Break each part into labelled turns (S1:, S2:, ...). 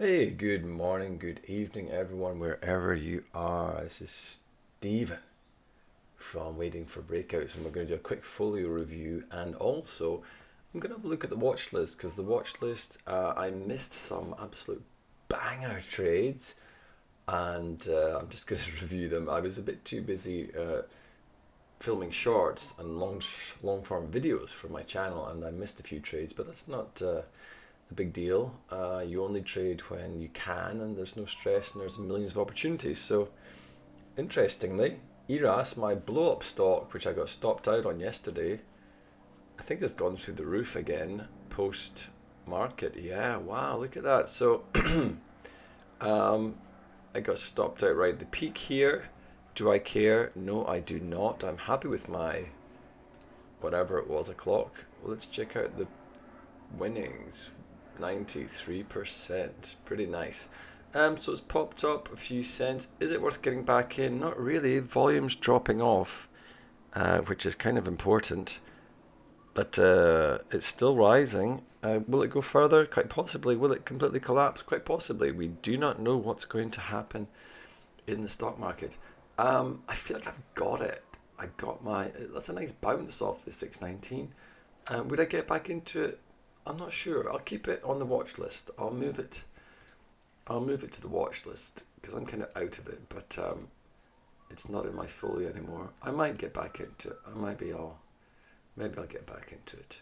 S1: Hey, good morning, good evening, everyone, wherever you are. This is Stephen from Waiting for Breakouts, and we're going to do a quick folio review. And also, I'm going to have a look at the watch list because the watch list, I missed some absolute banger trades, and I'm just going to review them. I was a bit too busy filming shorts and long form videos for my channel, and I missed a few trades, but that's not a big deal. You only trade when you can, and there's no stress, and there's millions of opportunities. So, interestingly, ERAS, my blow up stock, which I got stopped out on yesterday, I think it's gone through the roof again post market. Yeah, wow, look at that. So, um, I got stopped out right at the peak here. Do I care? No, I do not. I'm happy with my whatever it was o'clock. Well, let's check out the winnings. 93%. Pretty nice. So it's popped up a few cents. Is it worth getting back in? Not really. Volume's dropping off, which is kind of important. But it's still rising. Will it go further? Quite possibly. Will it completely collapse? Quite possibly. We do not know what's going to happen in the stock market. I feel like I've got it. I got my. That's a nice bounce off the 619. Would I get back into it? I'm not sure. I'll keep it on the watch list. I'll move it. I'll move it to the watch list because I'm kind of out of it. But it's not in my folio anymore. I might get back into it. Maybe I'll get back into it.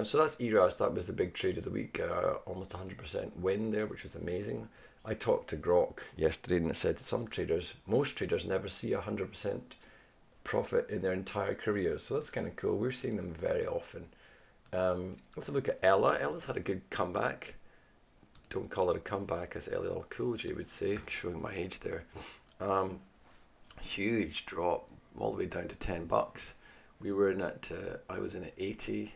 S1: So that's ERAS. That was the big trade of the week. Almost 100% win there, which was amazing. I talked to Grok yesterday and it said some traders, most traders never see 100% profit in their entire career. So that's kind of cool. We're seeing them very often. Let's have a look at Ella. Ella's had a good comeback. Don't call it a comeback, as LL Cool J would say, showing my age there. Um, Huge drop, all the way down to $10. We were in at, I was in at 80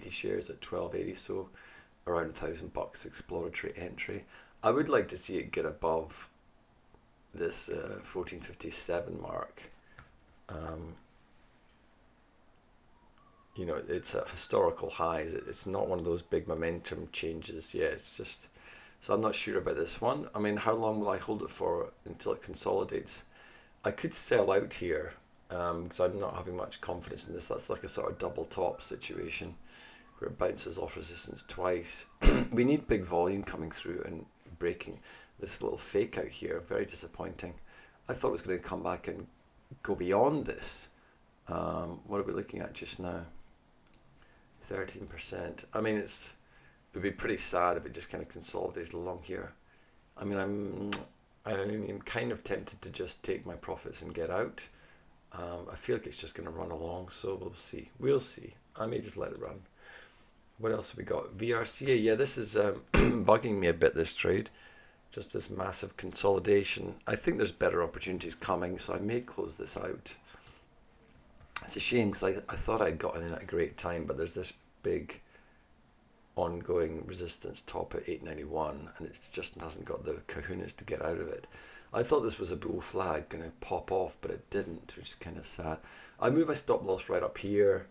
S1: shares at 12.80, so around $1,000 exploratory entry. I would like to see it get above this 1457 mark. Um, it's a historical highs. It's not one of those big momentum changes. Yeah, it's just. So I'm not sure about this one. I mean, how long will I hold it for until it consolidates? I could sell out here because I'm not having much confidence in this. That's like a sort of double top situation where it bounces off resistance twice. We need big volume coming through and breaking this little fake out here. Very disappointing. I thought it was going to come back and go beyond this. What are we looking at just now? 13%. I mean, it would be pretty sad if it just kind of consolidated along here. I mean, I'm kind of tempted to just take my profits and get out. I feel like it's just going to run along, so we'll see. We'll see. I may just let it run. What else have we got? VRCA. Yeah, this is bugging me a bit, this trade. Just this massive consolidation. I think there's better opportunities coming, so I may close this out. It's a shame because I thought I'd gotten in at a great time, but there's this big ongoing resistance top at 891 and it just hasn't got the kahunas to get out of it. I thought this was a bull flag going to pop off, but it didn't, which is kind of sad. I move my stop loss right up here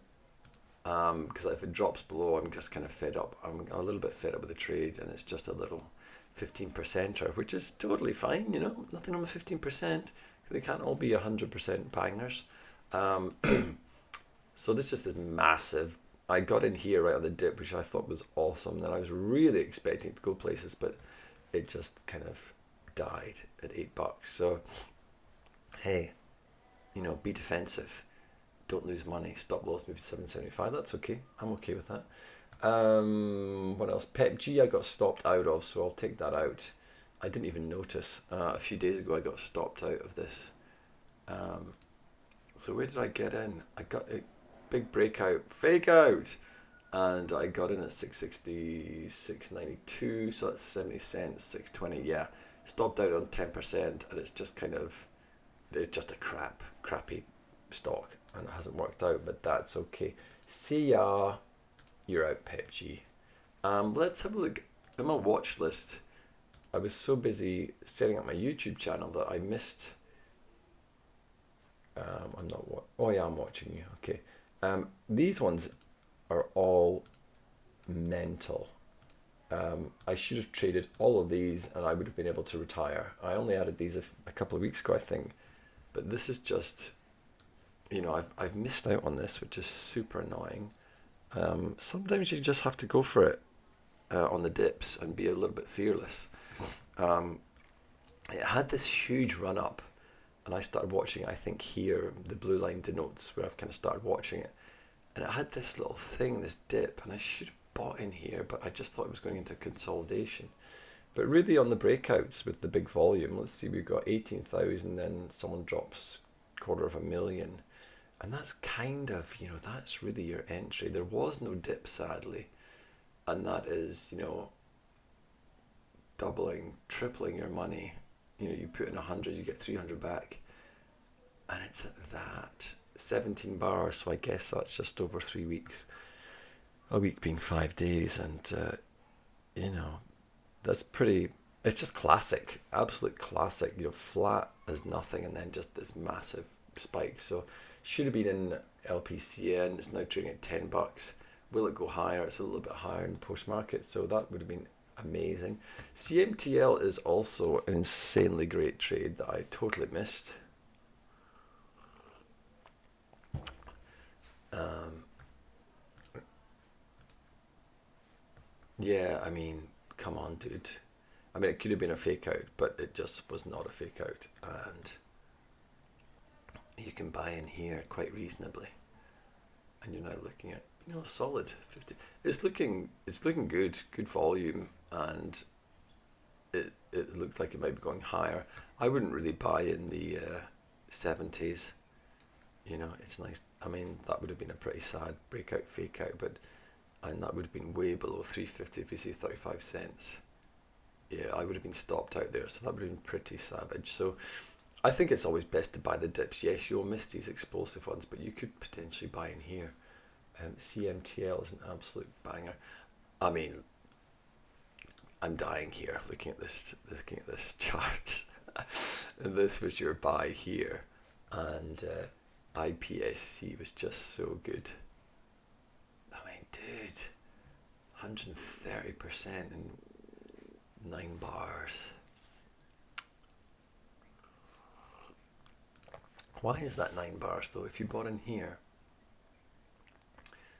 S1: because if it drops below, I'm just kind of fed up. I'm a little bit fed up with the trade, and it's just a little 15%er, which is totally fine, nothing on the 15%. They can't all be 100% bangers. Um, so this is this massive. I got in here right on the dip, which I thought was awesome. Then I was really expecting it to go places, but it just kind of died at $8. So hey, be defensive. Don't lose money. Stop loss move to 775. That's okay. I'm okay with that. What else? PepG I got stopped out of, so I'll take that out. I didn't even notice. A few days ago I got stopped out of this. So where did I get in? I got a big breakout, fake out, and I got in at 660, 692, so that's 70 cents, 620. Yeah, stopped out on 10%, and it's just it's just a crappy stock, and it hasn't worked out, but that's okay. See ya. You're out, PepG. Let's have a look at my watch list. I was so busy setting up my YouTube channel that I missed. I'm not. Oh yeah, I'm watching you. Okay. These ones are all mental. I should have traded all of these and I would have been able to retire. I only added these a couple of weeks ago, I think. But this is just, I've missed out on this, which is super annoying. Sometimes you just have to go for it on the dips and be a little bit fearless. Um, it had this huge run up, and I started watching it, I think here, the blue line denotes where I've kind of started watching it. And it had this little thing, this dip, and I should have bought in here, but I just thought it was going into consolidation. But really on the breakouts with the big volume, let's see, we've got 18,000, then someone drops 250,000. And that's kind of, that's really your entry. There was no dip, sadly. And that is, doubling, tripling your money. You put in 100, you get 300 back. And it's at that. 17 bars, so I guess that's just over 3 weeks. A week being 5 days. And, that's pretty, it's just classic. Absolute classic. Flat as nothing and then just this massive spike. So should have been in LPCN. It's now trading at $10. Will it go higher? It's a little bit higher in post market, so that would have been amazing. CMTL is also an insanely great trade that I totally missed. Yeah, I mean, come on, dude. I mean, it could have been a fake out, but it just was not a fake out, and you can buy in here quite reasonably, and you're now looking at solid 50. It's looking good volume, and it looks like it might be going higher. I wouldn't really buy in the 70s. It's nice. I mean, that would have been a pretty sad breakout fake out, and that would have been way below 350 if you see 35 cents. Yeah, I would have been stopped out there, so that would have been pretty savage. So I think it's always best to buy the dips. Yes, you'll miss these explosive ones, but you could potentially buy in here. CMTL is an absolute banger. I mean, I'm dying here looking at this chart. And this was your buy here, and IPSC was just so good. I mean, dude, 130% in 9 bars. Why is that 9 bars though? If you bought in here,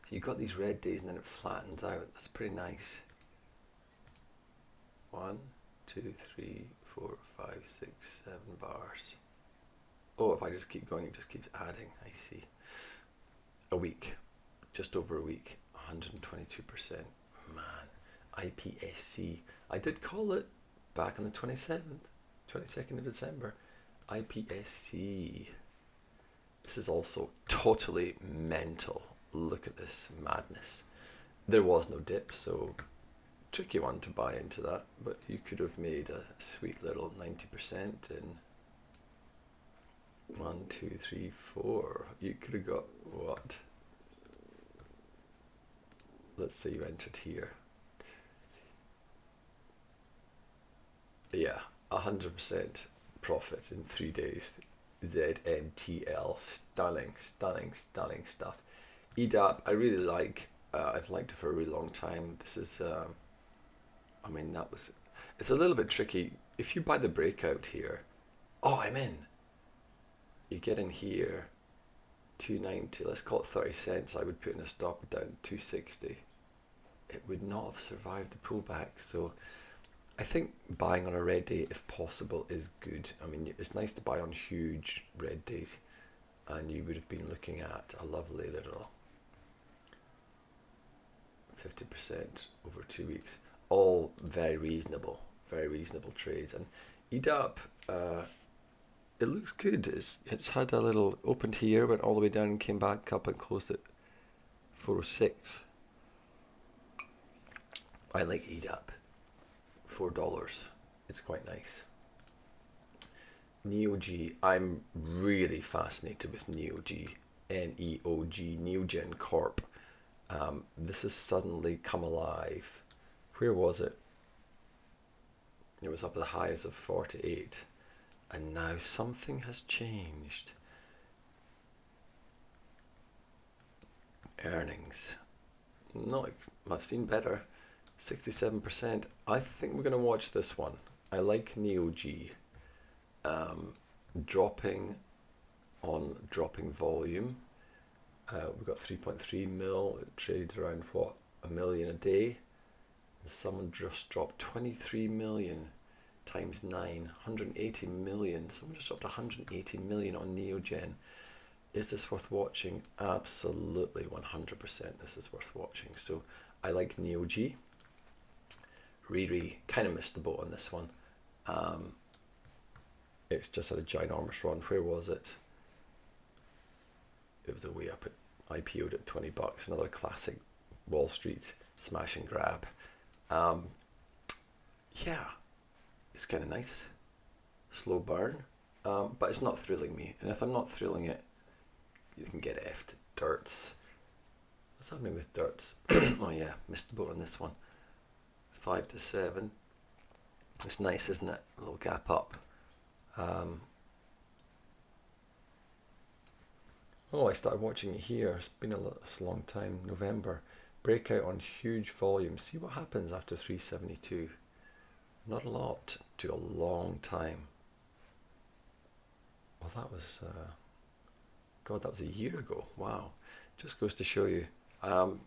S1: so you got these red days and then it flattens out. That's pretty nice. 1, 2, 3, 4, 5, 6, 7 bars. Oh, if I just keep going, it just keeps adding. I see. A week, just over a week, 122%. Man, IPSC. I did call it back on the 22nd of December. IPSC. This is also totally mental. Look at this madness. There was no dip, so tricky one to buy into that, but you could have made a sweet little 90% in 1, 2, 3, 4. You could have got what? Let's say you entered here. Yeah, 100% profit in 3 days. ZMTL, stunning stuff. EDAP, I really like. I've liked it for a really long time. This is, I mean, it's a little bit tricky. If you buy the breakout here, oh, I'm in. You get in here, 290, let's call it 30 cents. I would put in a stop down 260. It would not have survived the pullback. So I think buying on a red day, if possible, is good. I mean, it's nice to buy on huge red days, and you would have been looking at a lovely little 50% over 2 weeks. All very reasonable trades. And EDAP, it looks good. It's had a little opened here, went all the way down and came back up and closed at 406. I like EDAP. $4. It's quite nice. NeoG, I'm really fascinated with NeoG. NEOG, Neogen Corp. This has suddenly come alive. Where was it? It was up at the highs of 48, and now something has changed. Earnings, no, I've seen better. 67%. I think we're going to watch this one. I like NeoG. Dropping volume. We've got 3.3 mil. It trades around what, a million a day. And someone just dropped 23 million times 9, 180 million. Someone just dropped 180 million on Neogen. Is this worth watching? Absolutely, 100%. This is worth watching. So I like NeoG. Riri kind of missed the boat on this one. It's just had a ginormous run. Where was it? It was a way up. It IPO'd at 20 bucks. Another classic Wall Street smash and grab. Yeah, it's kind of nice. Slow burn. But it's not thrilling me. And if I'm not thrilling it, you can get effed. Dirts. What's happening with dirts? Oh yeah, missed the boat on this one. 5 to 7. It's nice, isn't it? A little gap up. Oh, I started watching it here. It's been a long time. November. Breakout on huge volume. See what happens after 372. Not a lot to a long time. Well, that was... God, that was a year ago. Wow. Just goes to show you. And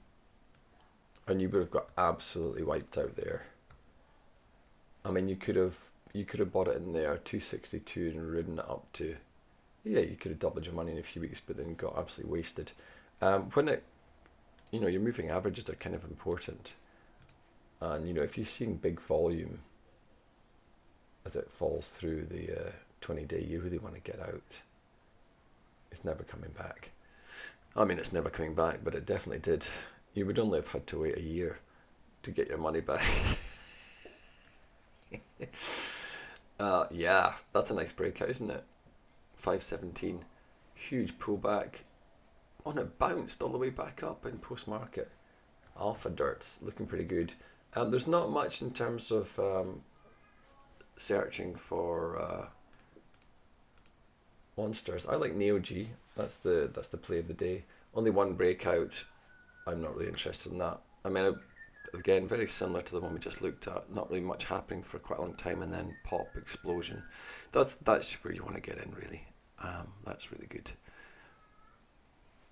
S1: you would have got absolutely wiped out there. I mean, you could have bought it in there 262 and ridden it up to, yeah, you could have doubled your money in a few weeks, but then got absolutely wasted. When it, your moving averages are kind of important, and if you're seeing big volume as it falls through the 20-day, you really want to get out. It's never coming back. I mean, it's never coming back, but it definitely did. You would only have had to wait a year to get your money back. Yeah, that's a nice breakout, isn't it? 517, huge pullback. Oh, and it bounced all the way back up in post-market. Alpha dirts, looking pretty good. There's not much in terms of searching for monsters. I like NeoG. That's the play of the day. Only one breakout. I'm not really interested in that. I mean, again, very similar to the one we just looked at. Not really much happening for quite a long time, and then pop, explosion. That's where you want to get in, really. That's really good.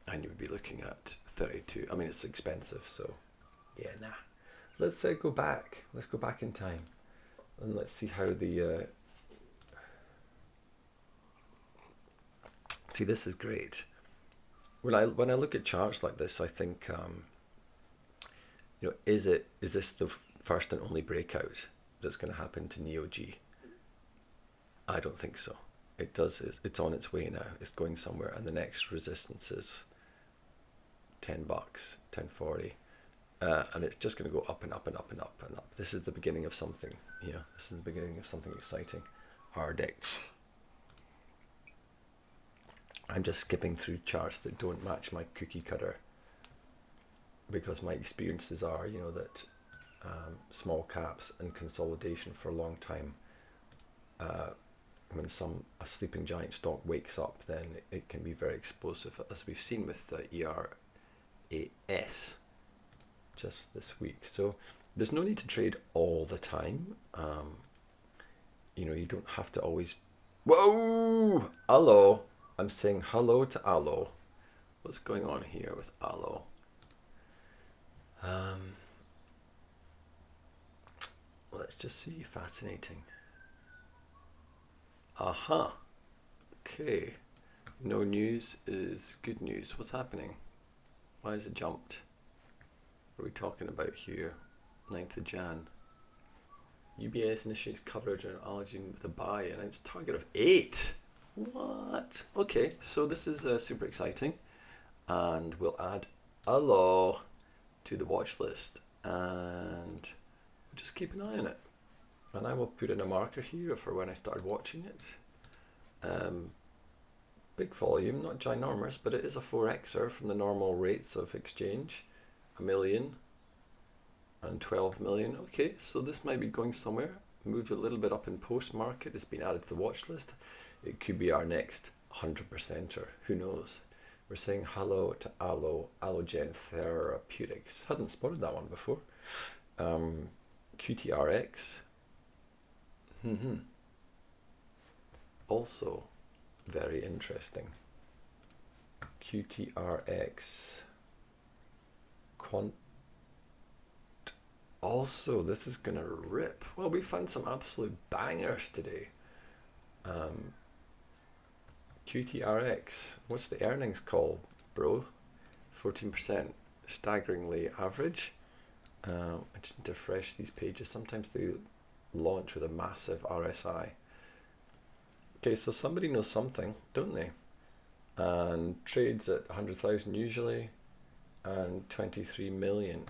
S1: And you would be looking at 32. I mean, it's expensive, so yeah, nah. Let's go back. Let's go back in time, and let's see how the. See, this is great. When I look at charts like this, I think, is this the first and only breakout that's going to happen to NeoG? I don't think so. It's on its way now. It's going somewhere, and the next resistance is $10, 10.40, and it's just going to go up and up and up and up and up. This is the beginning of something. This is the beginning of something exciting. RDX. I'm just skipping through charts that don't match my cookie cutter, because my experiences are, that small caps and consolidation for a long time, when a sleeping giant stock wakes up, then it can be very explosive, as we've seen with ERAS just this week. So there's no need to trade all the time. You don't have to always... Whoa! Hello! I'm saying hello to Allo. What's going on here with Allo? Let's just see. Fascinating. Aha. Okay. No news is good news. What's happening? Why has it jumped? What are we talking about here? 9th of Jan. UBS initiates coverage on Allogene with a buy and its target of 8. What? Okay, so this is super exciting, and we'll add Allo to the watch list, and we'll just keep an eye on it. And I will put in a marker here for when I started watching it. Big volume, not ginormous, but it is a 4xer from the normal rates of exchange. 1 million and 12 million. Okay, so this might be going somewhere. Moved a little bit up in post-market. It's been added to the watch list. It could be our next 100%er. Who knows? We're saying hello to Allogen Therapeutics. Hadn't spotted that one before. QTRX. Also very interesting. QTRX. Also, this is gonna rip. Well, we found some absolute bangers today. QTRX. What's the earnings call, bro? 14%. Staggeringly average. I just need to refresh these pages. Sometimes they launch with a massive RSI. Okay, so somebody knows something, don't they? And trades at 100,000 usually, and 23 million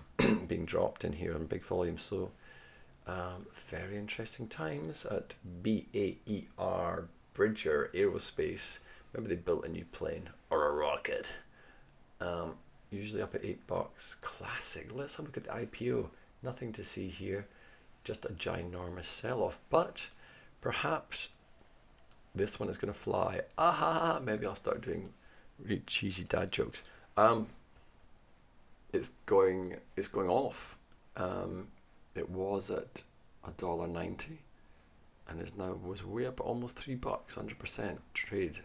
S1: being dropped in here on big volume. So very interesting times at BAER, Bridger Aerospace. Maybe they built a new plane or a rocket. Usually up at $8. Classic. Let's have a look at the IPO. Nothing to see here, just a ginormous sell-off. But perhaps this one is going to fly. Aha! Maybe I'll start doing really cheesy dad jokes. It's going off. It was at $1.90, and it now was way up at almost $3, 100% trade,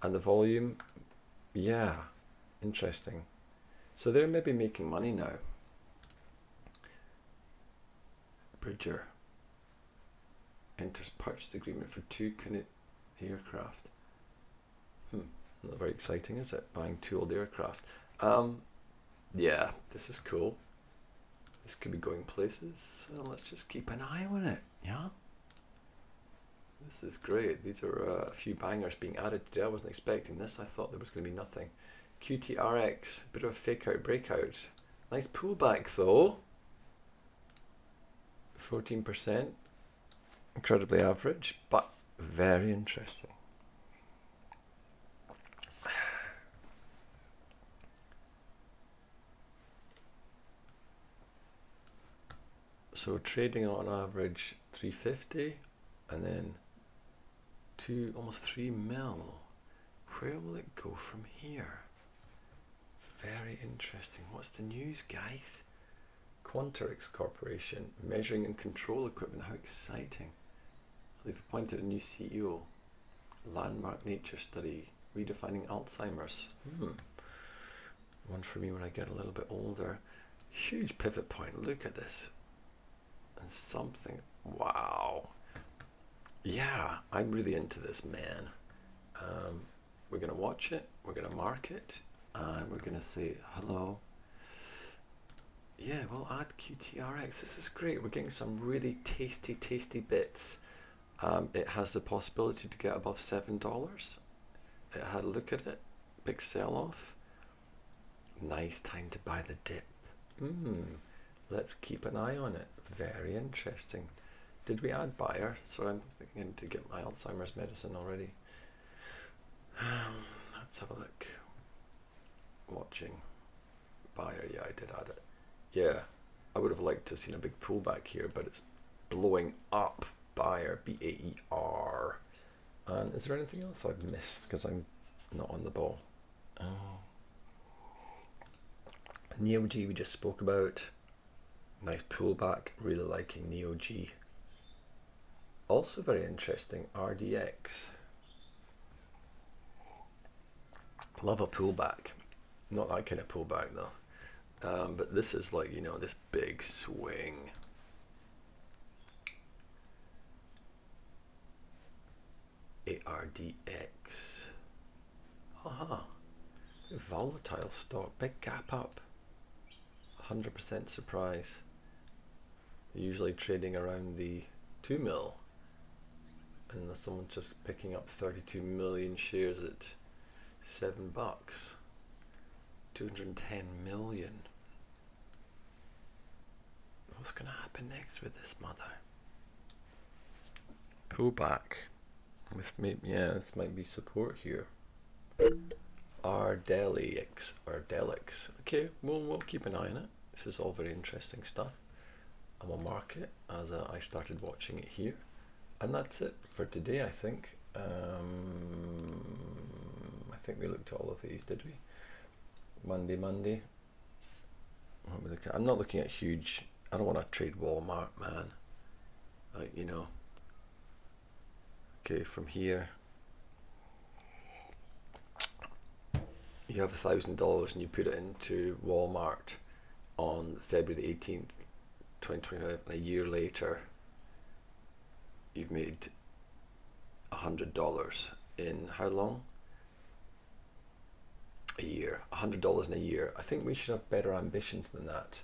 S1: and the volume, yeah, interesting. So they're maybe making money now. Bridger enters purchase agreement for 2 aircraft. Not very exciting, is it? Buying 2 old aircraft. Yeah, this is cool. This could be going places. So let's just keep an eye on it. Yeah. This is great. These are a few bangers being added today. I wasn't expecting this. I thought there was going to be nothing. QTRX, bit of a fake out breakout. Nice pullback though. 14%. Incredibly average, but very interesting. So trading on average 350 and then almost 3 mil. Where will it go from here? Very interesting. What's the news, guys? Quanterix Corporation, measuring and control equipment. How exciting. They've appointed a new CEO. Landmark nature study, redefining Alzheimer's. One for me when I get a little bit older. Huge pivot point. Look at this. And something. Wow. Yeah, I'm really into this, man. We're going to watch it. We're going to mark it. And we're going to say hello. Yeah, we'll add QTRX. This is great. We're getting some really tasty bits. It has the possibility to get above $7. It had a look at it. Big sell-off. Nice time to buy the dip. Let's keep an eye on it. Very interesting. Did we add buyer? So I'm thinking to get my Alzheimer's medicine already. Let's have a look. Watching. Buyer, yeah, I did add it. Yeah, I would have liked to have seen a big pullback here, but it's blowing up. Buyer, BAER. And is there anything else I've missed because I'm not on the ball? NeoG we just spoke about. Nice pullback. Really liking NeoG. Also very interesting, RDX. Love a pullback. Not that kind of pullback though. But this is like, you know, this big swing. ARDX. Volatile stock. Big gap up. 100% surprise. Usually trading around the 2 mil. And someone's just picking up 32 million shares at $7. 210 million. What's going to happen next with this mother? Pullback. This might be support here. Ardelix. Okay, we'll keep an eye on it. This is all very interesting stuff. And we'll mark it as I started watching it here. And that's it for today, I think. I think we looked at all of these, did we? Monday. I'm not looking at huge I don't want to trade Walmart, man. Like, you know. Okay, from here, you have $1,000 and you put it into Walmart on February the 18th, 2025, and a year later, you've made $100 in how long? A year. $100 in a year. I think we should have better ambitions than that.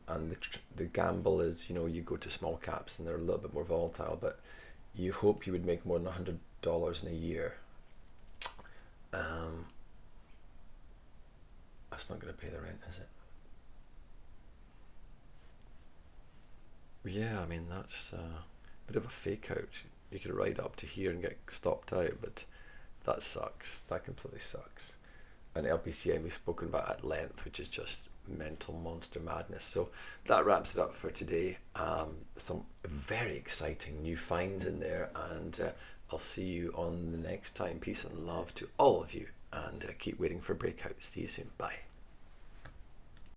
S1: And the gamble is, you know, you go to small caps and they're a little bit more volatile, but you hope you would make more than $100 in a year. That's not going to pay the rent, is it? Yeah, I mean, that's a bit of a fake out. You could ride up to here and get stopped out, but that sucks. That completely sucks. And LPCM we've spoken about at length, which is just mental monster madness. So that wraps it up for today. Some very exciting new finds in there, and I'll see you on the next time. Peace and love to all of you, and keep waiting for breakouts. See you soon. Bye.